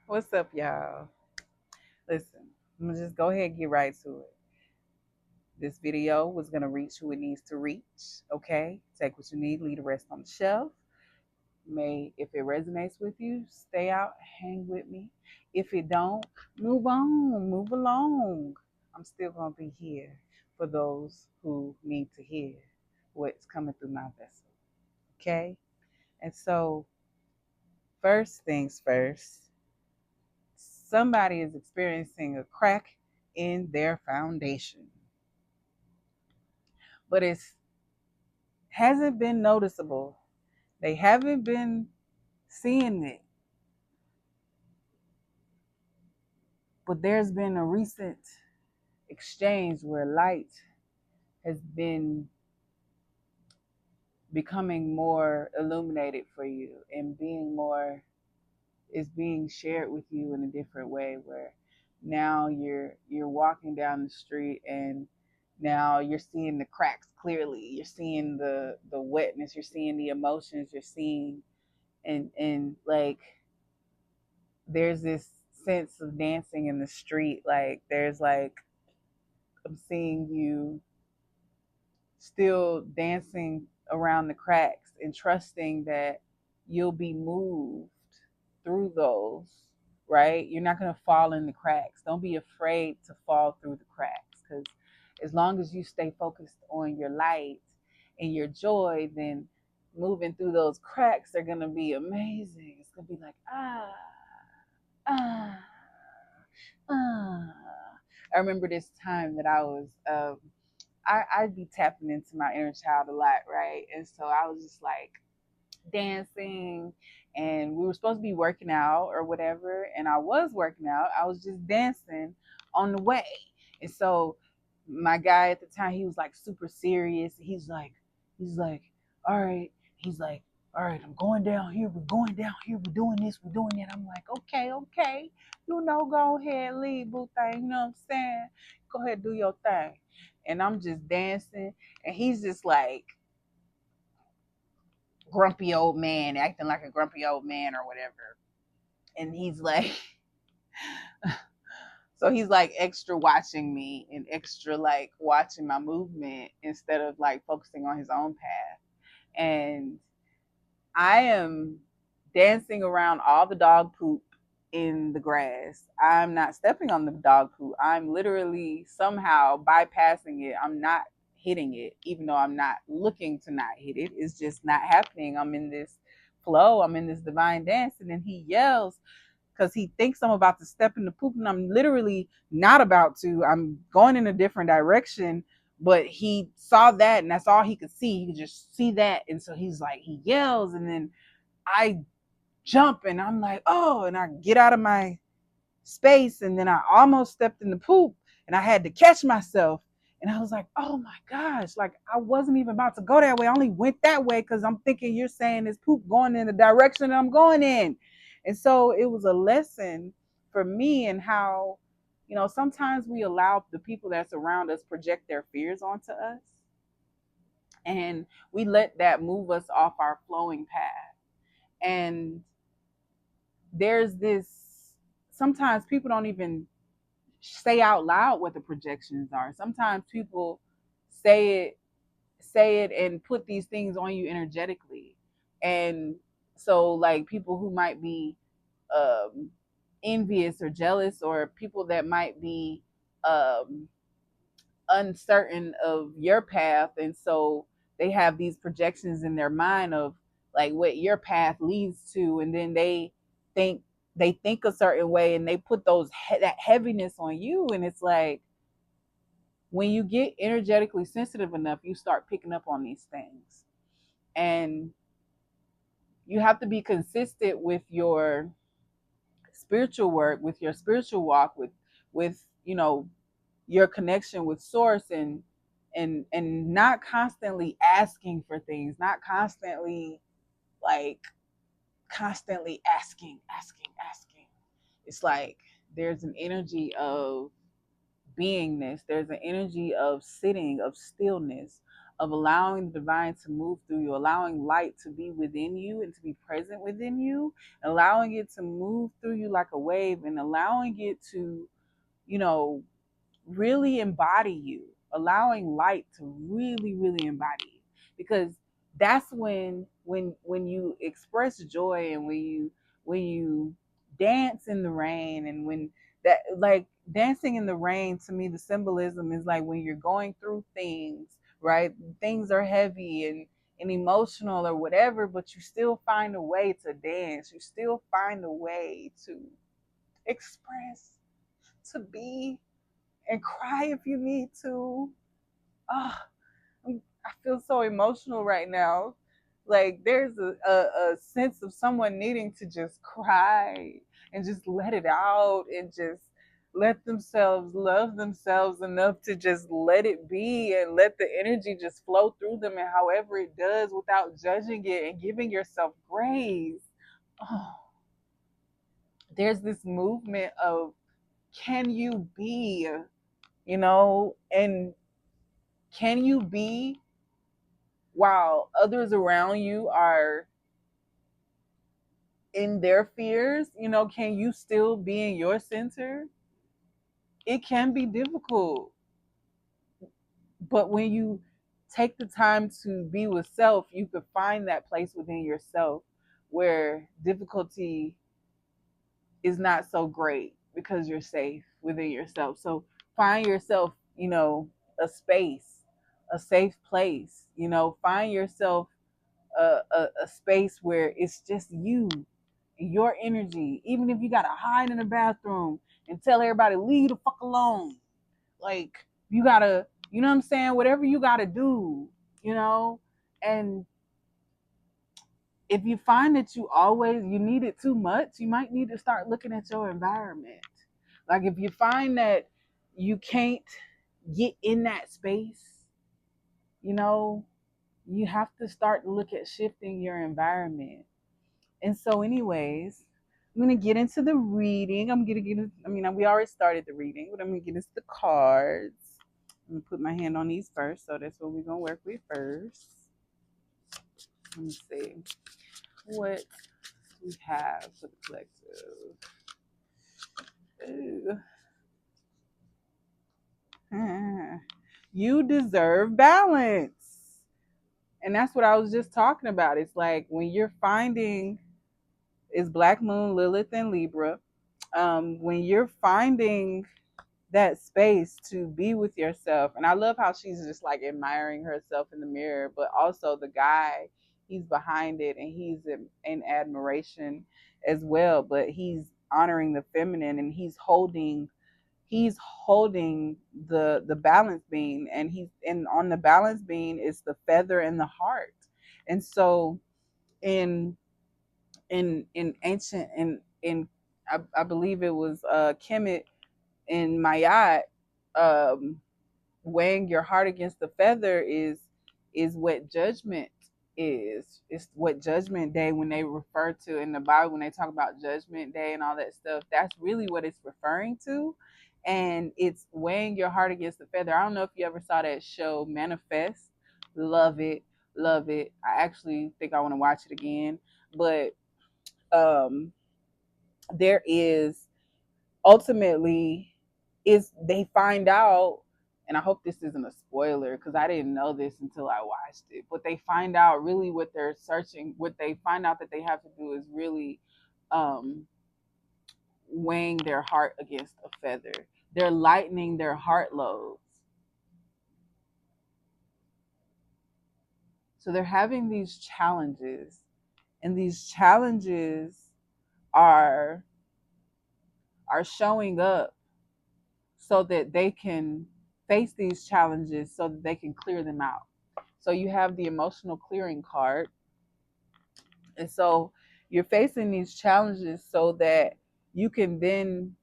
What's up, y'all? Listen, I'm gonna just go ahead and get right to it. This video was gonna reach who it needs to reach. Okay, take what you need, leave the rest on the shelf. May, if it resonates with you, stay out, hang with me. If it don't, move on, move along. I'm still gonna be here for those who need to hear what's coming through my vessel. Okay, and so first things first, somebody is experiencing a crack in their foundation, but it hasn't been noticeable. They haven't been seeing it, but there's been a recent exchange where light has been becoming more illuminated for you and being more is being shared with you in a different way, where now you're walking down the street and now you're seeing the cracks clearly, you're seeing the wetness, you're seeing the emotions, you're seeing, and like there's this sense of dancing in the street. Like there's like, I'm seeing you still dancing around the cracks and trusting that you'll be moved through those, right? You're not going to fall in the cracks. Don't be afraid to fall through the cracks, because as long as you stay focused on your light and your joy, then moving through those cracks are going to be amazing. It's going to be like, ah, ah. I remember this time that I was I'd be tapping into my inner child a lot, right? And so I was just like dancing, and we were supposed to be working out or whatever, and I was working out. I was just dancing on the way. And so my guy at the time, he was like super serious. He's like, all right. He's like, all right, I'm going down here. We're going down here. We're doing this. We're doing that. I'm like, okay, okay. Go ahead, lead, boo thing. You know what I'm saying? Go ahead, do your thing. And I'm just dancing. And he's just like, grumpy old man, acting like a grumpy old man or whatever. And he's like, so he's like extra watching me and extra like watching my movement instead of like focusing on his own path. And I am dancing around all the dog poop in the grass. I'm not stepping on the dog poop. I'm literally somehow bypassing it. I'm not hitting it, even though I'm not looking to not hit it. It's just not happening. I'm in this flow. I'm in this divine dance. And then he yells because he thinks I'm about to step in the poop, and I'm literally not about to. I'm going in a different direction. But he saw that, and that's all he could see. He could just see that. And so he's like, he yells, and then I jump, and I'm like, oh, and I get out of my space, and then I almost stepped in the poop, and I had to catch myself. And I was like, oh my gosh, like I wasn't even about to go that way. I only went that way because I'm thinking you're saying this poop going in the direction that I'm going in. And so it was a lesson for me in how, sometimes we allow the people that's around us project their fears onto us, and we let that move us off our flowing path. And there's this, sometimes people don't even say out loud what the projections are. Sometimes people say it and put these things on you energetically. And so like people who might be um envious or jealous, or people that might be um uncertain of your path, and so they have these projections in their mind of like what your path leads to, and then think they think a certain way, and they put that heaviness on you. And it's like, when you get energetically sensitive enough, you start picking up on these things, and you have to be consistent with your spiritual work, with your spiritual walk, with your connection with source, and not constantly asking for things, not constantly like constantly asking. It's like there's an energy of beingness, there's an energy of sitting, of stillness, of allowing the divine to move through you, allowing light to be within you and to be present within you, allowing it to move through you like a wave, and allowing it to, you know, really embody you, allowing light to really embody you. Because that's when you express joy, and when you dance in the rain, and when that, like, dancing in the rain, to me the symbolism is like when you're going through things, right? Things are heavy and emotional or whatever, but you still find a way to dance, you still find a way to express, to be, and cry if you need to. Oh, I feel so emotional right now. Like there's a sense of someone needing to just cry and just let it out, and just let themselves love themselves enough to just let it be, and let the energy just flow through them, and however it does, without judging it and giving yourself grace. Oh, there's this movement of, can you be, and can you be while others around you are in their fears? Can you still be in your center? It can be difficult, but when you take the time to be with self, you could find that place within yourself where difficulty is not so great, because you're safe within yourself. So find yourself, a space, a safe place, find yourself a space where it's just you and your energy. Even if you gotta hide in the bathroom and tell everybody, leave the fuck alone. Like, you gotta, you know what I'm saying? Whatever you gotta do, you know? And if you find that you need it too much, you might need to start looking at your environment. Like, if you find that you can't get in that space, you know, you have to start to look at shifting your environment. And so, anyways, I'm gonna get into the reading. I'm gonna get. I mean, we already started the reading, but I'm gonna get into the cards. I'm gonna put my hand on these first, so that's what we're gonna work with first. Let me see what we have for the collective. Ooh. You deserve balance. And that's what I was just talking about. It's like when you're finding, it's Black Moon, Lilith, and Libra. When you're finding that space to be with yourself, and I love how she's just like admiring herself in the mirror, but also the guy, he's behind it, and he's in admiration as well, but he's honoring the feminine, and he's holding the balance beam, and on the balance beam is the feather and the heart. And so in ancient, in I believe it was Kemet in Mayat, um weighing your heart against the feather is what judgment is. It's what Judgment Day, when they refer to in the Bible, when they talk about Judgment Day and all that stuff, that's really what it's referring to. And it's weighing your heart against the feather. I don't know if you ever saw that show Manifest. Love it, love it. I actually think I want to watch it again. But um there is, ultimately, is they find out, and I hope this isn't a spoiler because I didn't know this until I watched it, but they find out really what they're searching, what they find out that they have to do is really um weighing their heart against a feather. They're lightening their heart loads. So they're having these challenges, and these challenges are showing up so that they can face these challenges, so that they can clear them out. So you have the emotional clearing card. And so you're facing these challenges so that you can then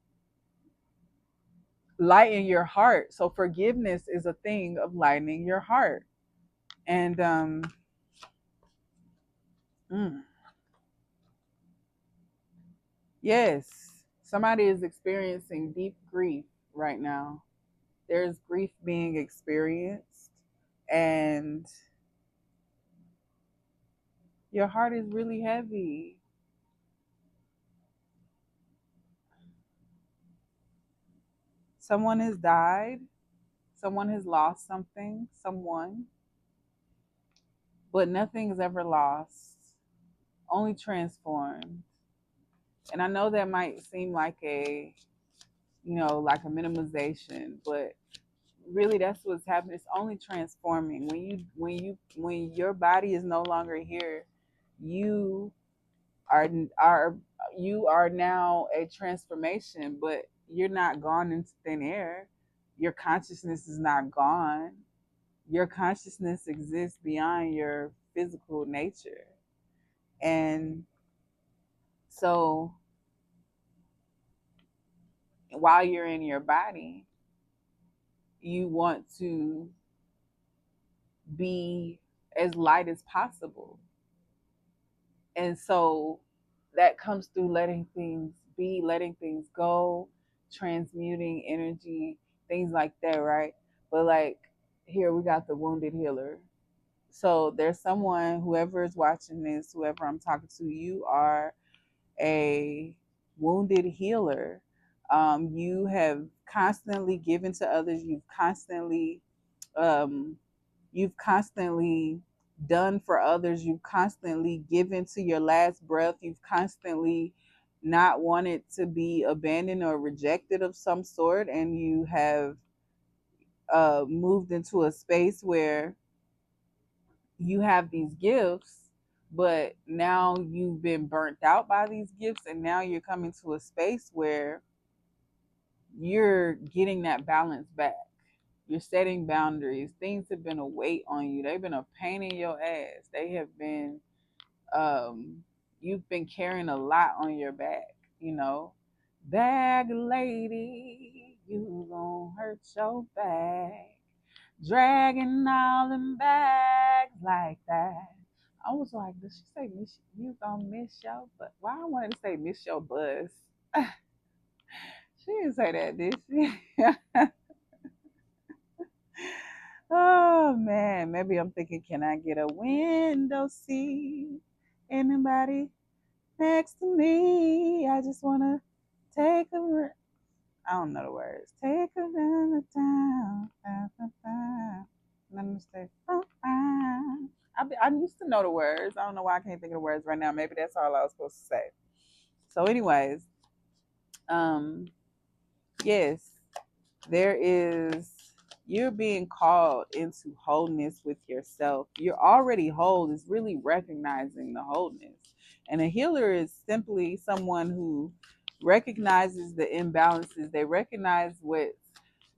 lighten your heart. So forgiveness is a thing of lightening your heart. And mm, yes, somebody is experiencing deep grief right now. There's grief being experienced, and your heart is really heavy. Someone has died, someone has lost something, someone, but nothing is ever lost, only transformed. And I know that might seem like like a minimization, but really that's what's happening. It's only transforming. When your body is no longer here, you are are you are now a transformation, but you're not gone into thin air. Your consciousness is not gone. Your consciousness exists beyond your physical nature. And so while you're in your body, you want to be as light as possible. And so that comes through letting things be, letting things go, transmuting energy, things like that, right? But like here we got the wounded healer. So there's someone, whoever is watching this, whoever I'm talking to, you are a wounded healer. You have constantly given to others. Um, you've constantly done for others. You've constantly given to your last breath. You've constantly not wanted to be abandoned or rejected of some sort, and you have moved into a space where you have these gifts, but now you've been burnt out by these gifts, and now you're coming to a space where you're getting that balance back. You're setting boundaries. Things have been a weight on you. They've been a pain in your ass. They have been, you've been carrying a lot on your back, you know. Bag lady, you gonna hurt your back. Dragging all them bags like that. I was like, did she say miss you gonna miss your but why I wanted to say miss your bus? She didn't say that, did she? Oh man, maybe I'm thinking, can I get a window seat? Anybody next to me? I just wanna take I don't know the words. Take a run to town. Let me say, I used to know the words. I don't know why I can't think of the words right now. Maybe that's all I was supposed to say. So, anyways, um, yes, there is, you're being called into wholeness with yourself. You're already whole. It's really recognizing the wholeness. And a healer is simply someone who recognizes the imbalances. They recognize what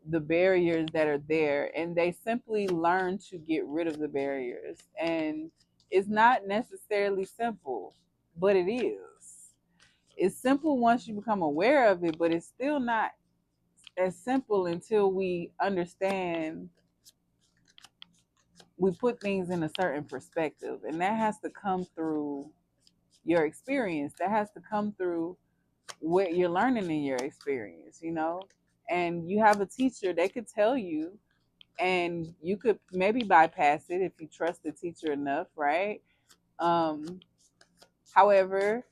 the barriers that are there, and they simply learn to get rid of the barriers. And it's not necessarily simple, but it is. It's simple once you become aware of it, but it's still not as simple until we understand, we put things in a certain perspective. And that has to come through your experience. That has to come through what you're learning in your experience, you know? And you have a teacher, they could tell you, and you could maybe bypass it if you trust the teacher enough, right? Um, However,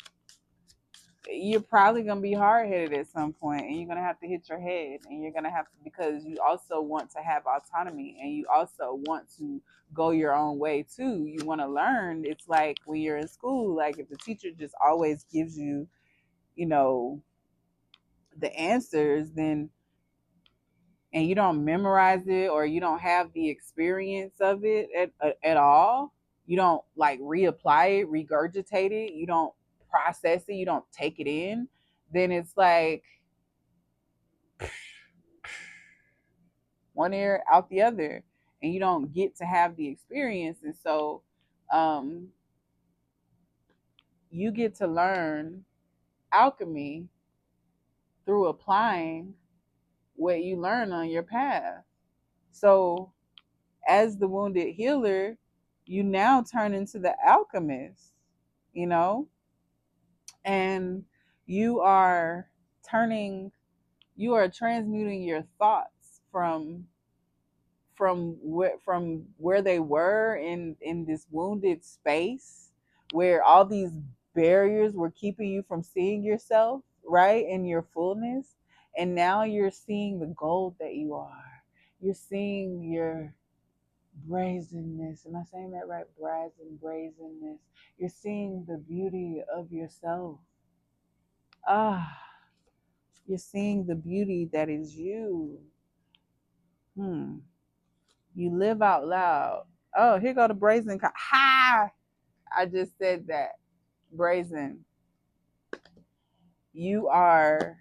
you're probably going to be hard-headed at some point, and you're going to have to hit your head, and you're going to have to, because you also want to have autonomy, and you also want to go your own way too. You want to learn. It's like when you're in school, like if the teacher just always gives you, you know, the answers, then, and you don't memorize it, or you don't have the experience of it at all, you don't like reapply it, regurgitate it, you don't process it, you don't take it in, then it's like one ear out the other, and you don't get to have the experience. And so um, you get to learn alchemy through applying what you learn on your path. So as the wounded healer, you now turn into the alchemist, you know, and you are turning, you are transmuting your thoughts from from where they were in this wounded space where all these barriers were keeping you from seeing yourself right in your fullness, and now you're seeing the gold that you are. You're seeing your brazenness. Am I saying that right? Brazenness. You're seeing the beauty of yourself. Ah, you're seeing the beauty that is you. Hmm. You live out loud. Oh, here go the brazen. Ha! I just said that. Brazen. You are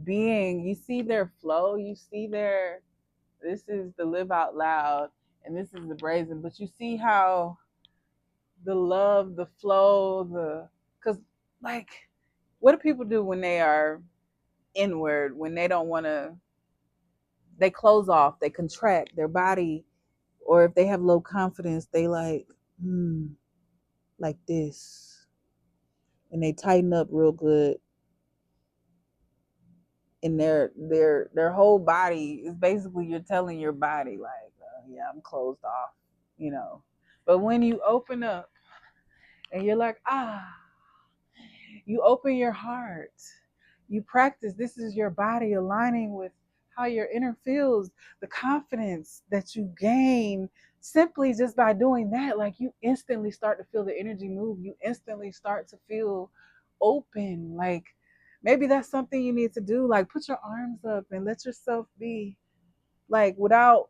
being, you see their flow, you see their, this is the live out loud, and this is the brazen. But you see how the love, the flow, because like, what do people do when they are inward, when they don't want to, they close off, they contract their body, or if they have low confidence, they like this, and they tighten up real good, and their whole body is basically, you're telling your body like, yeah, I'm closed off, you know. But when you open up and you're like, you open your heart, you practice, this is your body aligning with how your inner feels, the confidence that you gain simply just by doing that. Like, you instantly start to feel the energy move, you instantly start to feel open. Like, maybe that's something you need to do, like put your arms up and let yourself be, like, without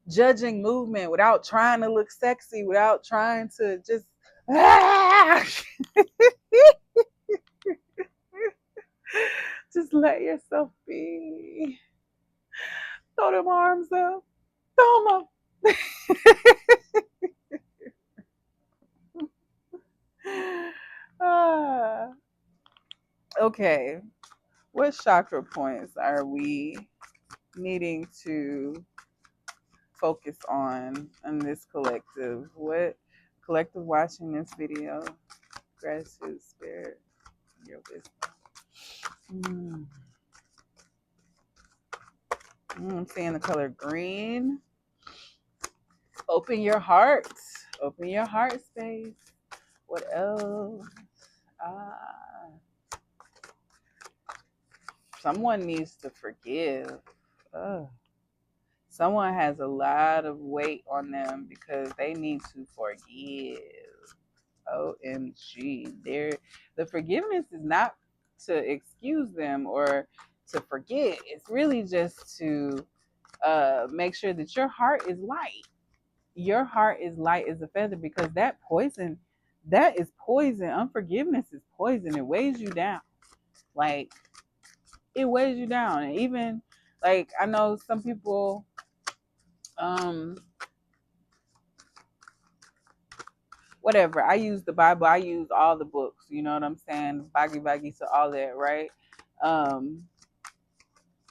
judging movement, without trying to look sexy, without trying to just just let yourself be. Throw them arms up. Throw them up. Ah, okay. What chakra points are we needing to focus on in this collective? What collective watching this video? Gratitude, spirit, your wisdom. I'm seeing the color green. Open your heart. Open your heart space. What else? Someone needs to forgive. Ugh. Someone has a lot of weight on them because they need to forgive. OMG. The forgiveness is not to excuse them or to forget. It's really just to make sure that your heart is light. Your heart is light as a feather, because that is poison. Unforgiveness is poison. It weighs you down. Like, it weighs you down. And even, like, I know some people, whatever. I use the Bible. I use all the books. You know what I'm saying? Bhagavad Gita, all that, right?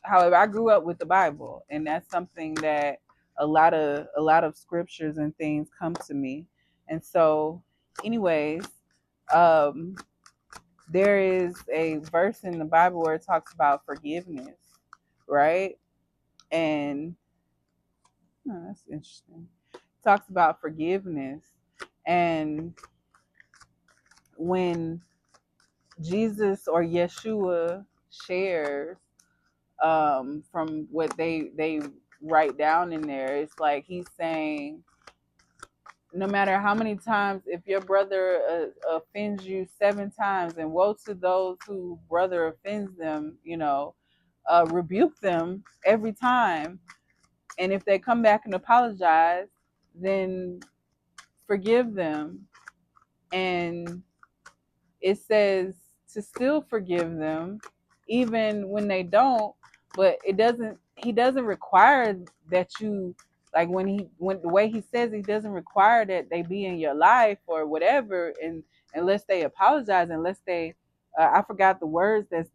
However, I grew up with the Bible, and that's something that a lot of scriptures and things come to me. And so, anyways, there is a verse in the Bible where it talks about forgiveness, right? And that's interesting. It talks about forgiveness, and when Jesus or Yeshua shares from what they write down in there, it's like he's saying, no matter how many times, if your brother offends you 7 times, and woe to those who brother offends them, rebuke them every time. And if they come back and apologize, then forgive them. And it says to still forgive them even when they don't, but he doesn't require that you, like, when the way he says, he doesn't require that they be in your life or whatever, and unless they apologize, unless they I forgot the words that's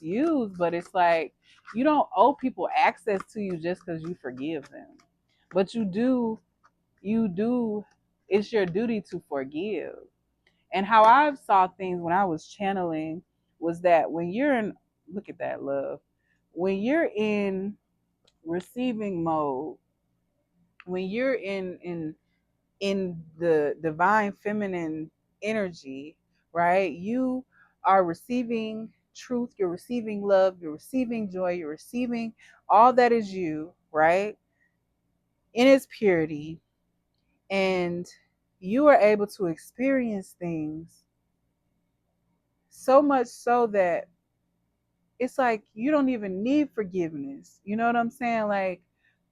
used, but it's like, you don't owe people access to you just because you forgive them, but you do, it's your duty to forgive. And how I saw things when I was channeling was that when you're in, look at that love. when you're in receiving mode, when you're in the divine feminine energy, right? You are receiving truth, you're receiving love, you're receiving joy, you're receiving all that is you, right? In its purity. And you are able to experience things so much so that it's like you don't even need forgiveness. You know what I'm saying? Like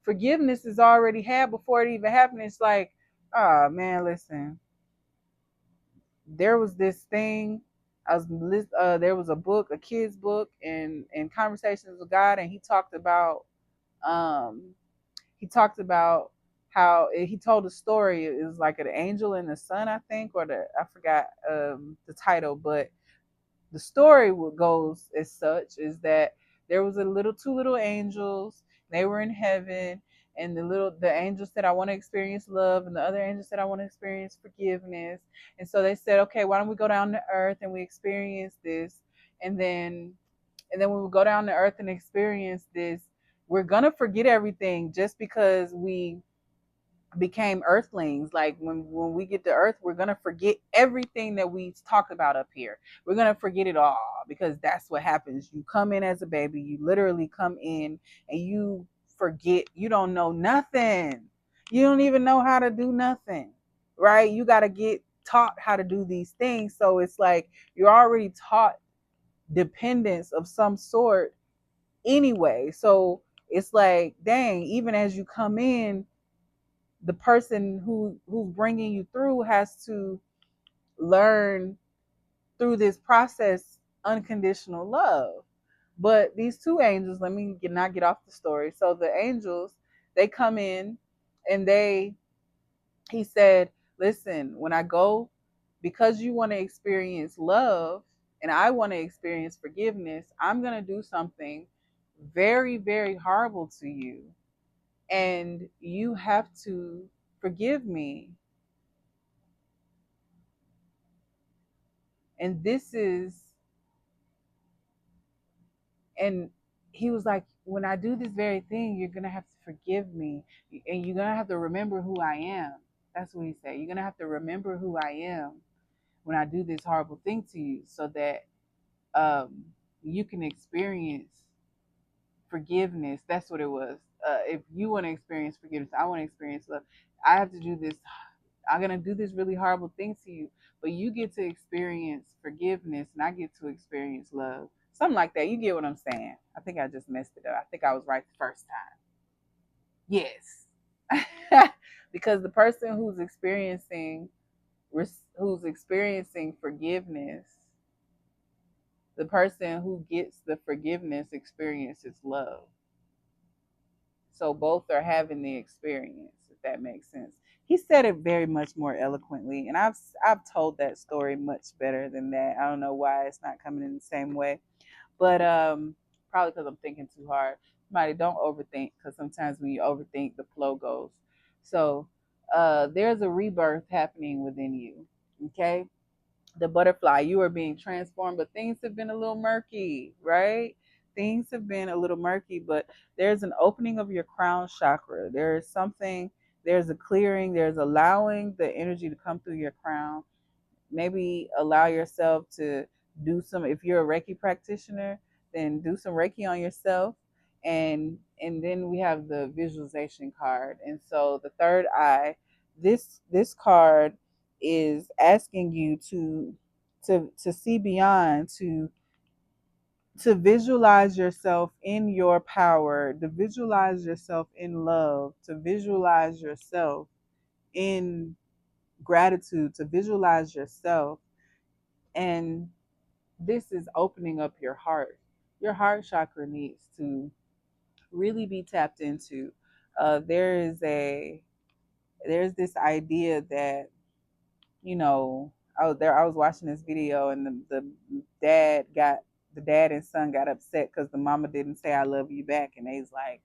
forgiveness is already had before it even happened. It's like, oh man, listen, there was this thing. There was a book, a kid's book, and Conversations with God, and um, he talked about how he told a story. It was like an angel and the sun, I think, or I forgot the title, but the story goes as such is that there was a little two little angels. They were in heaven, and the angel said, "I want to experience love," and the other angel said, "I want to experience forgiveness." And so they said, "Okay, why don't we go down to earth and we experience this?" And then when we go down to earth and experience this, we're gonna forget everything just because we became earthlings. Like when we get to earth, we're gonna forget everything that we talked about up here. We're gonna forget it all because that's what happens. You come in as a baby, you literally come in and you forget. You don't know nothing. You don't even know how to do nothing, right? You got to get taught how to do these things. So it's like you're already taught dependence of some sort anyway. So it's like, dang, even as you come in, the person who's bringing you through has to learn through this process unconditional love. But these two angels, let me not get off the story. So the angels, they come in and he said, listen, when I go, because you want to experience love and I want to experience forgiveness, I'm going to do something very, very horrible to you. And you have to forgive me. And and he was like, when I do this very thing, you're going to have to forgive me. And you're going to have to remember who I am. That's what he said. You're going to have to remember who I am when I do this horrible thing to you so that um, you can experience forgiveness. That's what it was. If you want to experience forgiveness, I want to experience love. I have to do this. I'm going to do this really horrible thing to you, but you get to experience forgiveness and I get to experience love. Something like that. You get what I'm saying? I think I just messed it up. I think I was right the first time. Yes. Because the person who's experiencing forgiveness, the person who gets the forgiveness experiences love. So both are having the experience, if that makes sense. He said it very much more eloquently, and I've told that story much better than that. I don't know why it's not coming in the same way, but probably because I'm thinking too hard. Somebody don't overthink, because sometimes when you overthink, the flow goes. So there's a rebirth happening within you. Okay, the butterfly, you are being transformed, but things have been a little murky, right? Things have been a little murky, but there's an opening of your crown chakra. There's a clearing, there's allowing the energy to come through your crown. Maybe allow yourself to do some, if you're a Reiki practitioner, then do some Reiki on yourself. And then we have the visualization card. And so the third eye, this card is asking you to see beyond, to visualize yourself in your power, to visualize yourself in love, to visualize yourself in gratitude, to visualize yourself. And this is opening up your heart. Your heart chakra needs to really be tapped into. Uh, there is a there's this idea that, you know, I was watching this video, and the dad and son got upset because the mama didn't say I love you back, and they's like,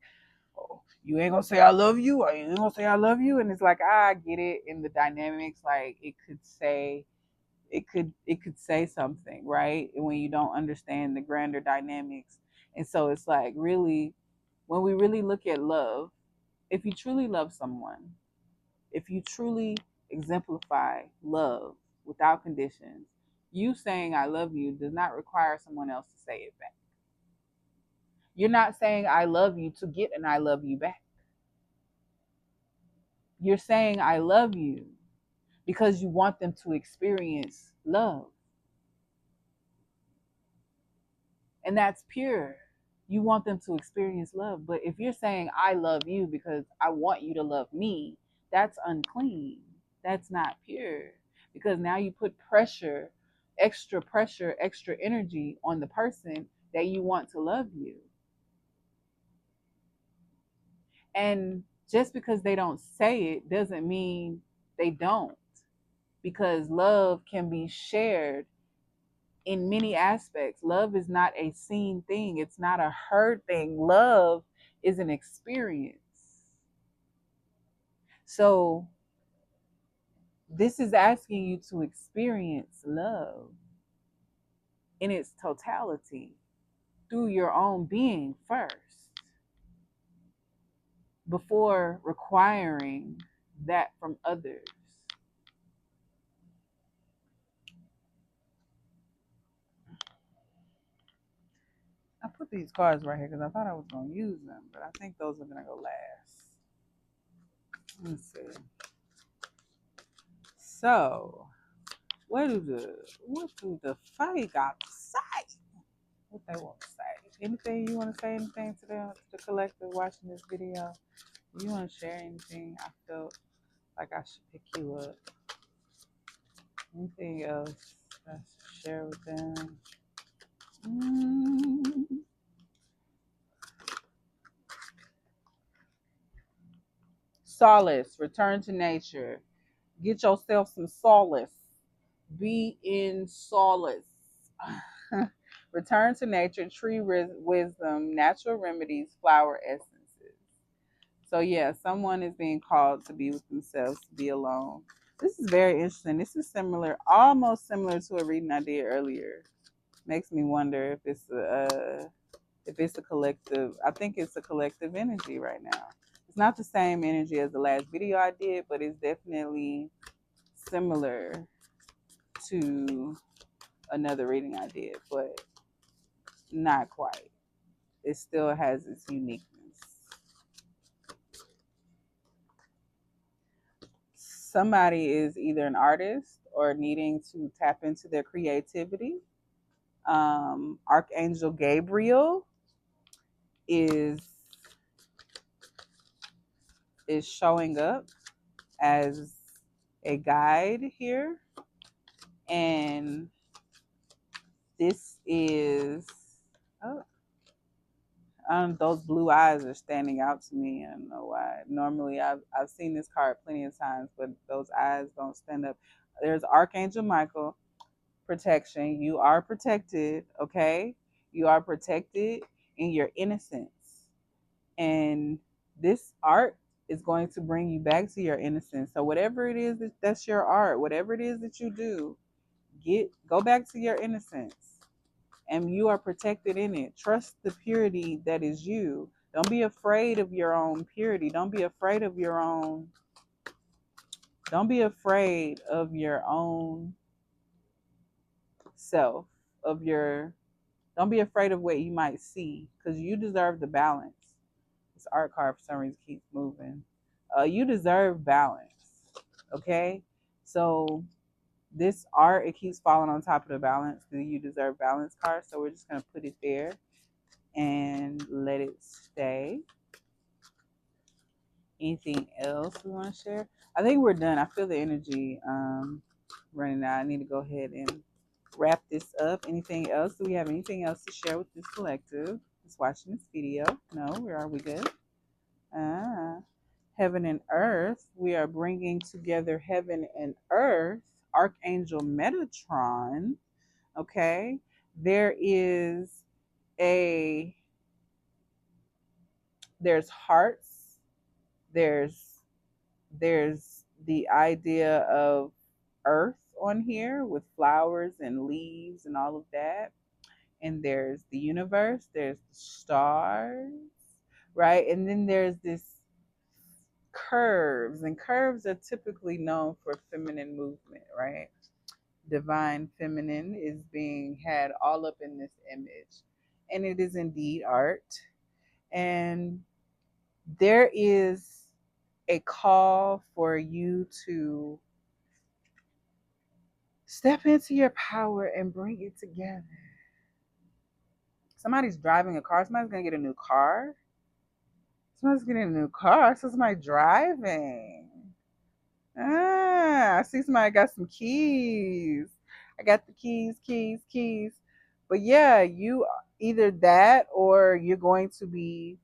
oh, you ain't gonna say I love you, or you ain't gonna say I love you. And it's like, I get it in the dynamics, like it could say something, right? When you don't understand the grander dynamics. And so it's like, really, when we really look at love, if you truly love someone, if you truly exemplify love without conditions, you saying I love you does not require someone else to say it back. You're not saying I love you to get an I love you back. You're saying I love you because you want them to experience love. And that's pure. You want them to experience love. But if you're saying I love you because I want you to love me, that's unclean. That's not pure. Because now you put pressure, extra energy on the person that you want to love you. And just because they don't say it doesn't mean they don't. Because love can be shared in many aspects. Love is not a seen thing, it's not a heard thing. Love is an experience. So, this is asking you to experience love in its totality through your own being first, before requiring that from others. I put these cards right here because I thought I was going to use them, but I think those are going to go last. Let's see. So, what do the fight got to say? What they want to say? Anything you want to say? Anything to the collective watching this video? You want to share anything? I felt like I should pick you up. Anything else I should share with them? Solace. Return to nature. Get yourself some solace. Be in solace. Return to nature, tree wisdom, natural remedies, flower essences. So, yeah, someone is being called to be with themselves, to be alone. This is very interesting. This is similar, almost similar to a reading I did earlier. Makes me wonder if it's a collective. I think it's a collective energy right now. It's not the same energy as the last video I did, but it's definitely similar to another reading I did, but not quite. It still has its uniqueness. Somebody is either an artist or needing to tap into their creativity. Archangel Gabriel is showing up as a guide here, and this is those blue eyes are standing out to me. I don't know why. Normally, I've seen this card plenty of times, but those eyes don't stand up. There's Archangel Michael, protection. You are protected, okay? You are protected in your innocence, and this art is going to bring you back to your innocence. So whatever it is that's your art, whatever it is that you do, go back to your innocence, and you are protected in it. Trust the purity that is you. Don't be afraid of your own purity. Don't be afraid of your own self, don't be afraid of what you might see, because you deserve the balance. This art card for some reason keeps moving. You deserve balance. Okay? So this art, it keeps falling on top of the balance. Do you deserve balance card? So we're just gonna put it there and let it stay. Anything else we want to share? I think we're done. I feel the energy running out. I need to go ahead and wrap this up. Anything else? Do we have anything else to share with this collective that's watching this video? No, where are we good? Heaven and earth. We are bringing together heaven and earth. Archangel Metatron. Okay. There's hearts. There's the idea of earth on here with flowers and leaves and all of that. and there's the universe, there's the stars, right? And then there's this curves, and curves are typically known for feminine movement, right? Divine feminine is being had all up in this image, and it is indeed art. And there is a call for you to step into your power and bring it together. Somebody's driving a car, somebody's gonna get a new car. Somebody's getting a new car, so somebody driving. I see somebody got some keys. I got the keys. But yeah, you either that or you're going to be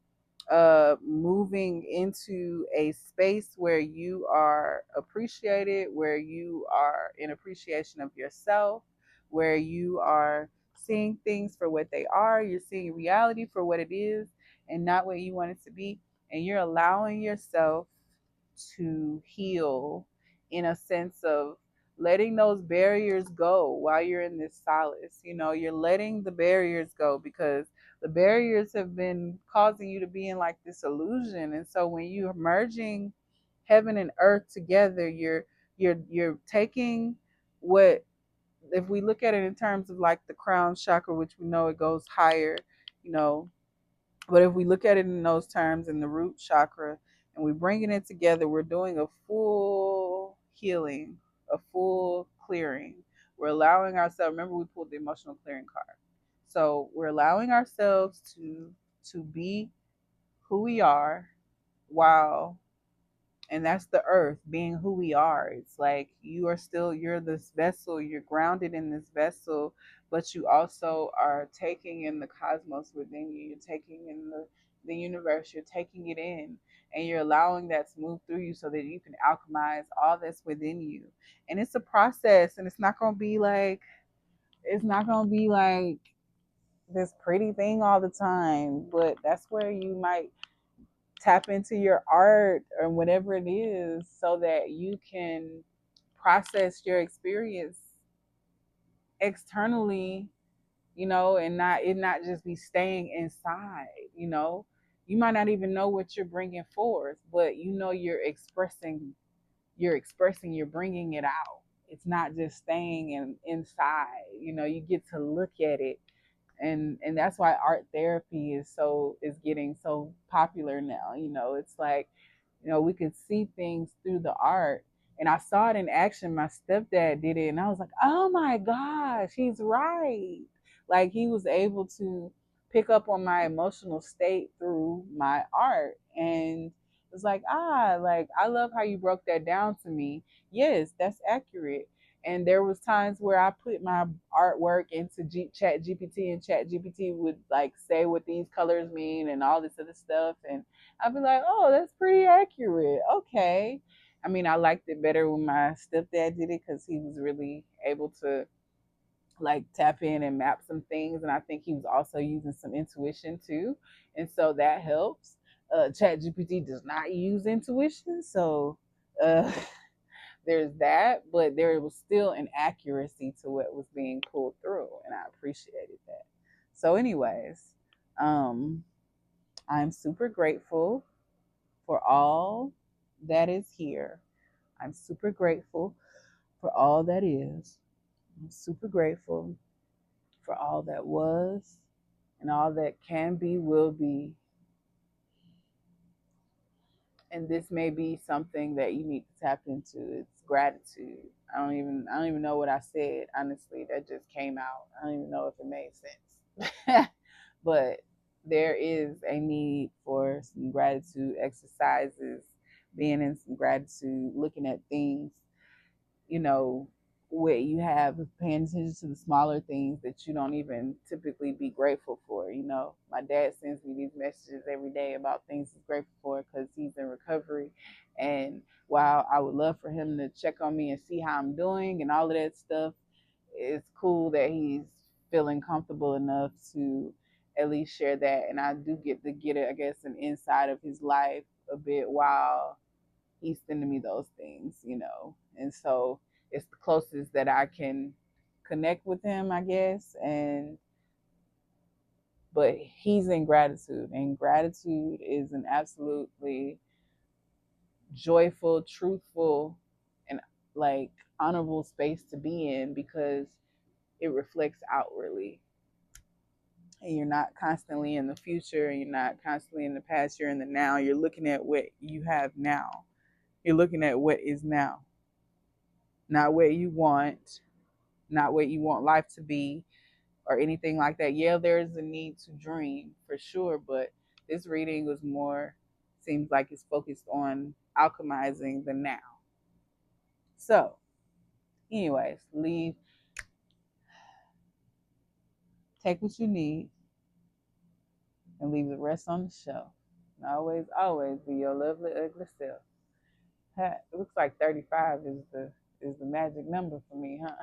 moving into a space where you are appreciated, where you are in appreciation of yourself, where you are seeing things for what they are, you're seeing reality for what it is and not what you want it to be. And you're allowing yourself to heal in a sense of letting those barriers go while you're in this solace. You know, you're letting the barriers go because the barriers have been causing you to be in like this illusion. And so when you're merging heaven and earth together, you're taking what, if we look at it in terms of like the crown chakra, which we know it goes higher, you know, but if we look at it in those terms, in the root chakra, and we bringing it together, we're doing a full healing, a full clearing. We're allowing ourselves, remember we pulled the emotional clearing card. So we're allowing ourselves to be who we are while, and that's the earth being who we are. It's like you are still, you're this vessel, you're grounded in this vessel, but you also are taking in the cosmos within you, you're taking in the universe, you're taking it in, and you're allowing that to move through you so that you can alchemize all that's within you. And it's a process, and it's not gonna be like this pretty thing all the time, but that's where you might tap into your art or whatever it is so that you can process your experience externally, you know, and not just be staying inside, you know. You might not even know what you're bringing forth, but you know you're bringing it out. It's not just staying inside, you know. You get to look at it, and that's why art therapy is getting so popular now. You know, it's like, you know, we can see things through the art. And I saw it in action. My stepdad did it, and I was like, oh my gosh, he's right. Like, he was able to pick up on my emotional state through my art. And it's like, like, I love how you broke that down to me. Yes, that's accurate. And there was times where I put my artwork into Chat GPT, and Chat GPT would like say what these colors mean and all this other stuff, and I'd be like, oh, that's pretty accurate. Okay. I mean, I liked it better when my stepdad did it because he was really able to like tap in and map some things, and I think he was also using some intuition too, and so that helps. Chat GPT does not use intuition, so uh, there's that, but there was still an accuracy to what was being pulled through, and I appreciated that. So, anyways, um, I'm super grateful for all that is here. I'm super grateful for all that is. I'm super grateful for all that was and all that can be, will be. And this may be something that you need to tap into. It's gratitude. I don't even know what I said, honestly. That just came out. I don't even know if it made sense. But there is a need for some gratitude exercises, being in some gratitude, looking at things, you know, where you have paying attention to the smaller things that you don't even typically be grateful for. You know, my dad sends me these messages every day about things he's grateful for because he's in recovery. And while I would love for him to check on me and see how I'm doing and all of that stuff, it's cool that he's feeling comfortable enough to at least share that. And I do get to get it, I guess, an inside of his life a bit while he's sending me those things, you know. And so it's the closest that I can connect with him, I guess. And but he's in gratitude, and gratitude is an absolutely joyful, truthful, and like honorable space to be in because it reflects outwardly. And you're not constantly in the future, you're not constantly in the past, you're in the now. You're looking at what you have now. You're looking at what is now, not what you want, not what you want life to be or anything like that. Yeah, there's a need to dream for sure, but this reading was more, seems like it's focused on alchemizing the now. So, anyways, take what you need and leave the rest on the shelf. And always be your lovely, ugly self. It looks like 35 is the magic number for me, huh?